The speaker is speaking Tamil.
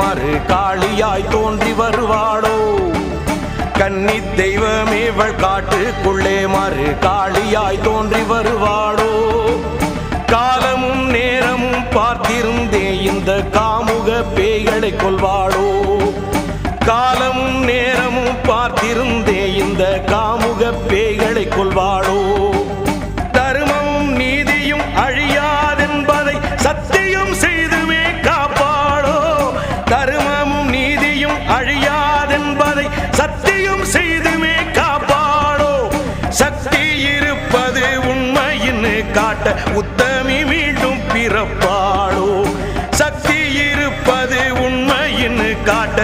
மாறு காளியாய் தோன்றி வருவாளோ கன்னி தெய்வமேவள் காட்டுக்குள்ளே மாறு காளியாய் தோன்றி வருவாளோ காலமும் நேரமும் பார்த்திருந்தே இந்த காமுக பேய்களை கொல்வாளோ காலமும் நேரமும் பார்த்திருந்தே இந்த காமுக பேய்களை கொல்வாளோ தர்மமும் நீதியும் அழியாதென்பதை சத்தியம் செய்துமே காப்பாளோ தர்மமும் நீதியும் அழியாதென்பதை சத்தியம் செய்துமே காப்பாளோ சக்தி இருப்பது உண்மையின்னு காட்ட உத்தமி மீண்டும் பிறப்பாளோ சக்தி இருப்பது உண்மையின்னு காட்ட